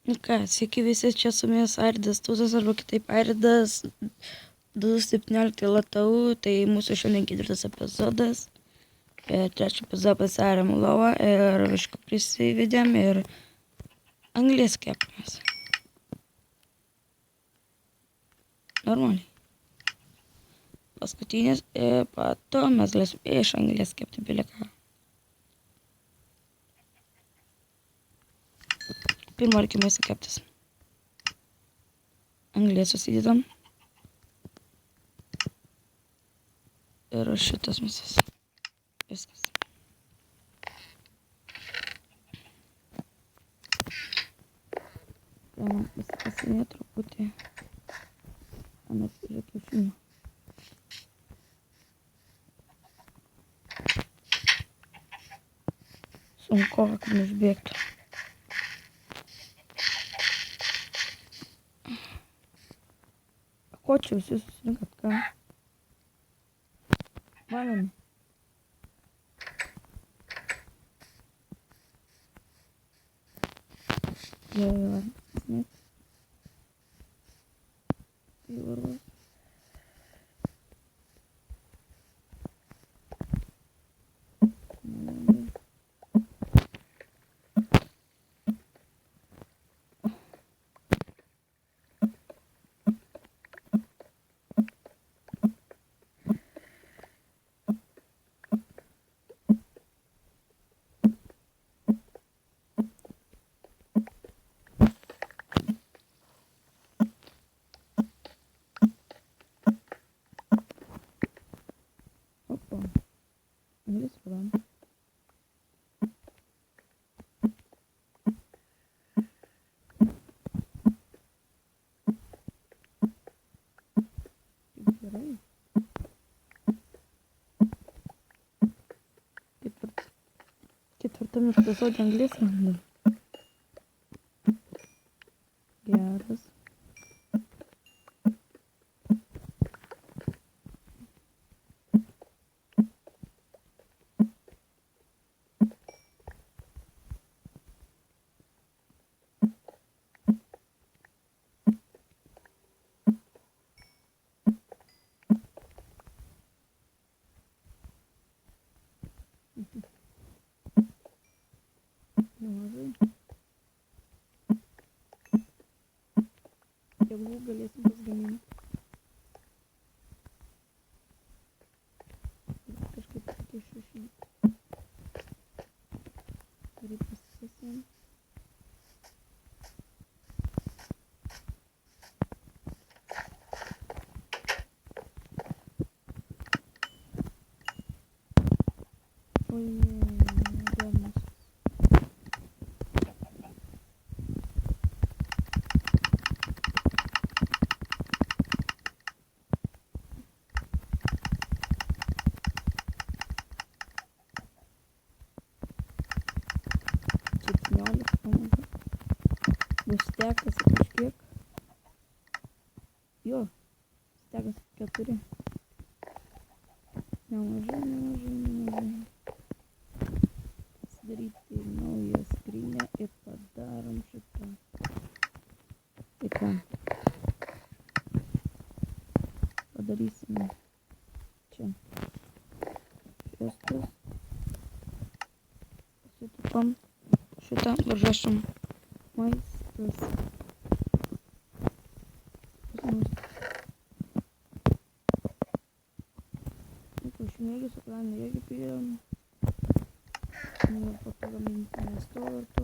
Nu ką, sveiki visi, čia su mumis Airidas Tūzas, arba kitaip Airidas 217 LTU, tai mūsų šiandien 4 epizodas. Trečią epizodą pasidarėm lovą ir višką prisivedėm ir anglies kepamės. Normaliai. Paskutinis ir pato mes galėsim iš anglies kepti biliką. Pirmą reikia mėsą keptis. Anglies susidedam. Ir šitas mėsas. Viskas. Galima pasikasinėti truputį. Anas yra kiaušinių. Sunku, kad neišbėgtų. Ko čia visi susirinkat, ką? Valam. Jo, net. Tai varvas. Opa. Anglis padam. Gerai. Ketvirtam epizode anglis randam. Geras. Nemažai. Jeigu galėsim pasigaminti. Kažkaip reikia išrašyti. Gerai pasisėsim. Oi, įdomus. Bus stekasi kažkiek. Jo, stekasi 4. Nemažai. Pasidaryti naują skrynią ir padarom šitą. Tai ką? Padarysime čia. Šiostas. Pasitupam šitą, varžašom. Maistas. Kiaušinėlį su planį irgi pridėjom. Ir po to gaminti miesto vartų.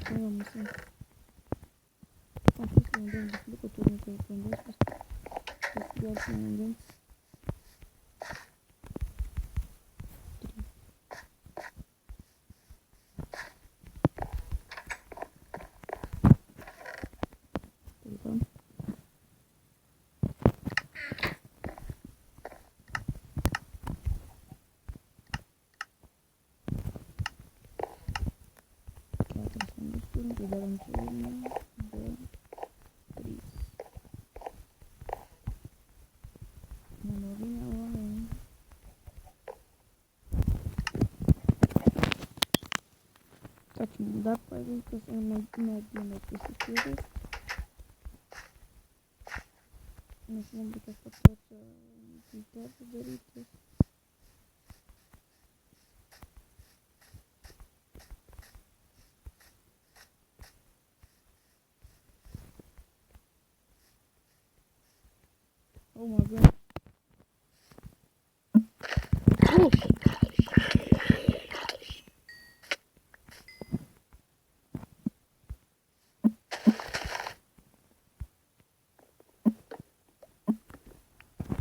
Paėmusi. Patys vandens liko, turim kaip vandens. Pasigersim vandens. Dalam sini 2, 3. Memory awalnya. Прокачаем удар появился, на 1 Нажмем будет остаться дитя подарите. О май гад.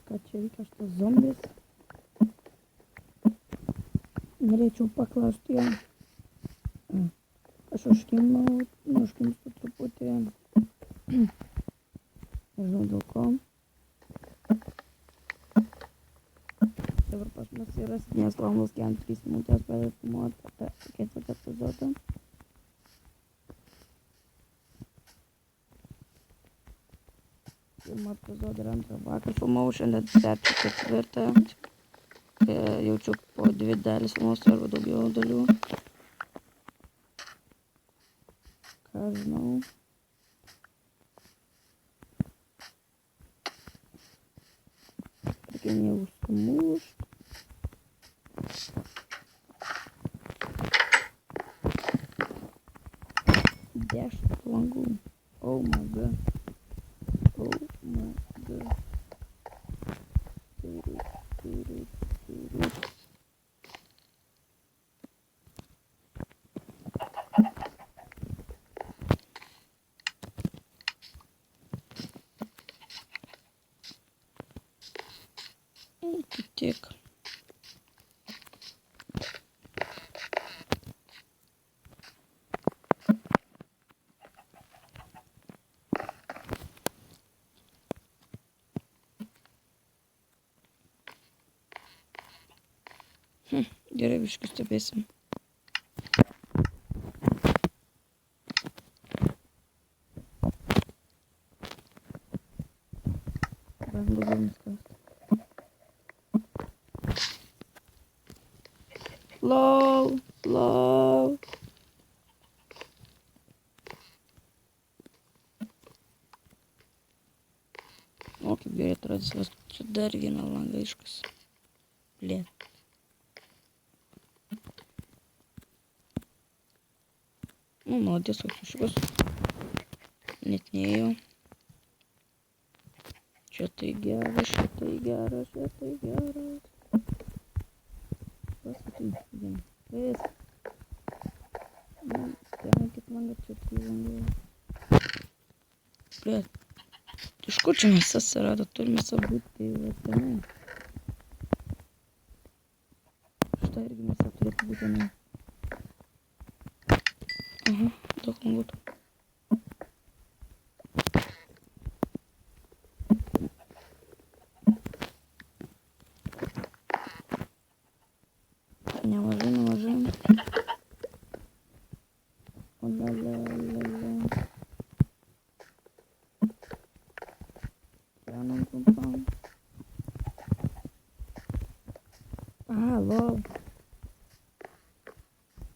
Качелька, что зомбис. Norėčiau paklausti ją. Aš užkimstu truputį. Nežinau dėl ko. Dabar pas mus yra 7 valandos 43 minutės, pradėt filmuoti apie 4 epizodą. Pirmą epizodą ir antrą vakar filmavau, šiandien 3-4. Jaučiu po 2 dalis filmuosiu arba daugiau dalių. Ką žinau. Reikia neužsumušt. Dešimt langų. Oh my god. Oh my god. Tik. Gerai, biškį stebėsim. Bandu viskas. LOL. O, kaip gerai atrodys, čia dar vieną langą iškas. Blėt. Nu, молодец, как сейчас. Нет, не ее. Что-то и гераш. Посмотри, идем. Привет. Ну, прямо как манго, что-то и манго. Блядь. Ты шкочена сосарада, то ли мясо будет, ты вот она. Что я мясо, то ли будет она. Ага, так он вот. Не ложим. Ла-ла-ла-ла. Прямо попал. А, лол.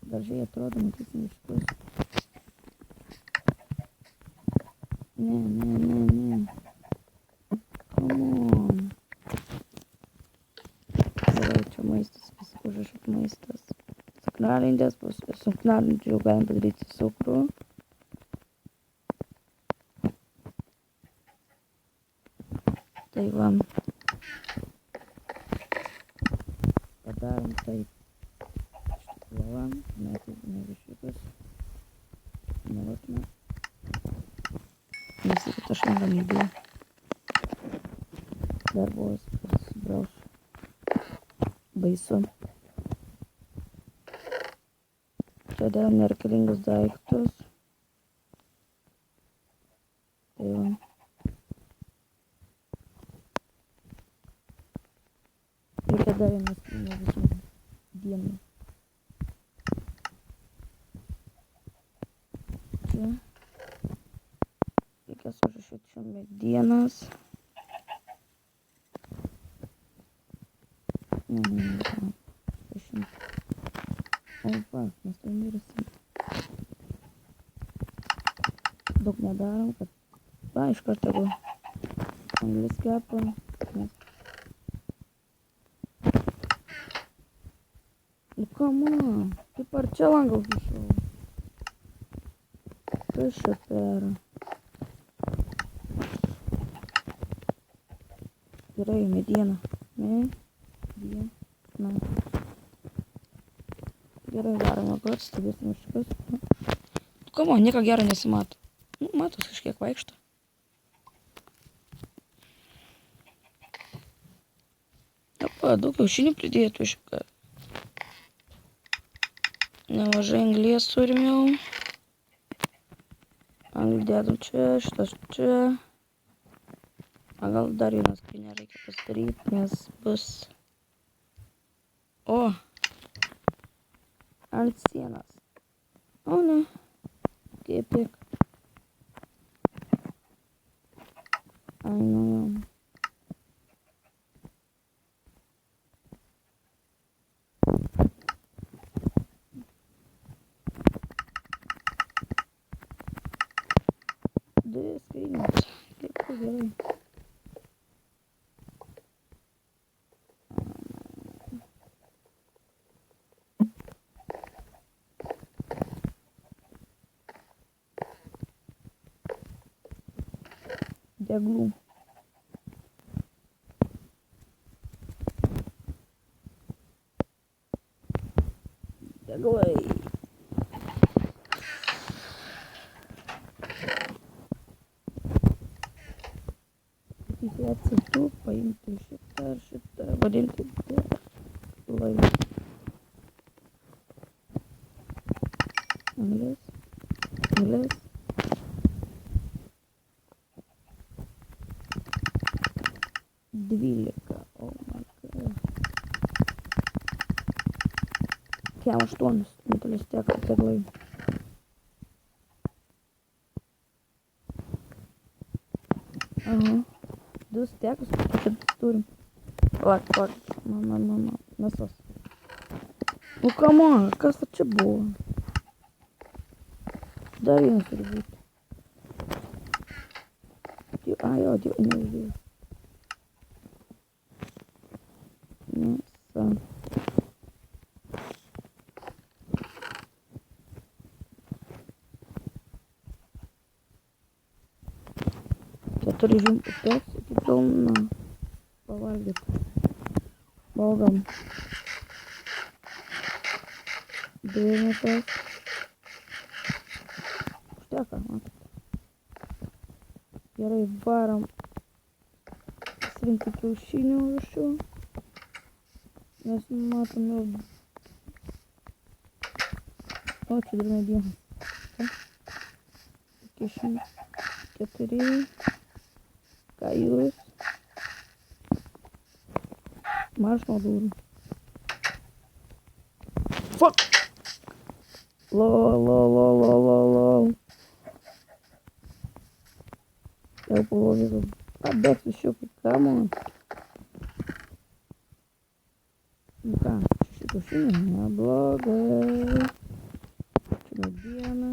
Даже я трудно написано, что Не. Камон. Давай, čia maistas, visi užrašyt maistas. Suknarindės, suknarindžių galim padaryti cukrų. Tai va. Padarom taip. Štai nevišiukas. Nevatme. Visi, kad aš neramybė. Dar buvo pasibrausiu. Baisu. Čia dėl nereikalingus daiktus. Tai va. Reikia dar vienas dienų. Čia. Reikia surašyti čia medienas. Ne. O, va, mes to mirsim. nedarom, kad... Va, iš karto tegu anglis kepa. Nu, come on. Kaip ar čia langą užkišau? Kas čia per? Gerai, mediena. Mediena. Gerai, darome garą, stebėsime šikas. Come on, nieko gero nesimato. Nu, matos kažkiek vaikšto. Apa, daug kiaušinių pridėtų šiką. Nemažai anglies turim jau. Anglį dedam čia, šitas čia. A gal dar vieną skrynią reikia pasidaryti, nes bus... O! Ant sienos. O ne. Kaip tik. Ai, nu jau. Dvi skrynios. Kaip gerai. Deglų. Deglai. Atsitų, paimti šitą ir šitą, vadinti laivą. Anglis. 12, oh my god. Kem 8, netolies tiek deglai. Aha. 2 stekus, čia turim. Lak, nasas. Nu, come on, kas čia buvo? Dar vienas turi būti. A, jo, neuždėjau. Nasa. Keturi žimputės iki pilna. Pavalgyti. Valgom. Dėmėtas. Užteka, matot. Gerai, varom pasirinkti kiaušinių rūšių. Mes matome... O, čia dar medienos. 4. Ką jūs? Maršmalų. Fuck! Lol. Jau pavojau. Pabėgsiu šiupai, come on. Nu ką, šį kiaušinį neblogai. Čia mediena.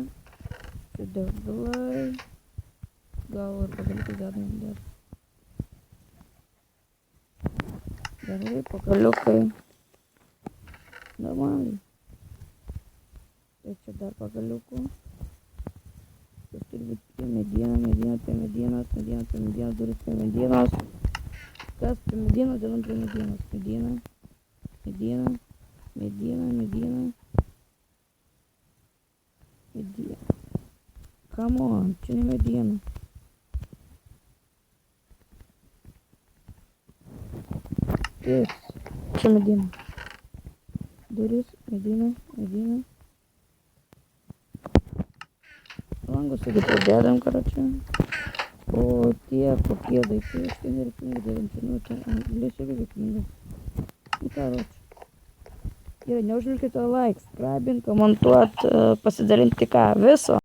Čia deglai. Gal ir pagaliukai dedam. Deglai, pagaliukai. Normaliai. Tai čia dar pagaliukų. Tas turi būti mediena, prie medienos, duris prie medienos. Kas prie medienos, dedam prie medienos. Mediena. Come on, čia ne mediena. Taip, čia mediena. Duris, mediena. Langus irgi pradedam, karočią. O tie kokie daiktai, štai nereikalingi dėvinti. Nu, čia anglis irgi reikalingas. Nu, karočią. Gerai, neužmirškite like, subscribint, komentuot, pasidalinti ką. Viso.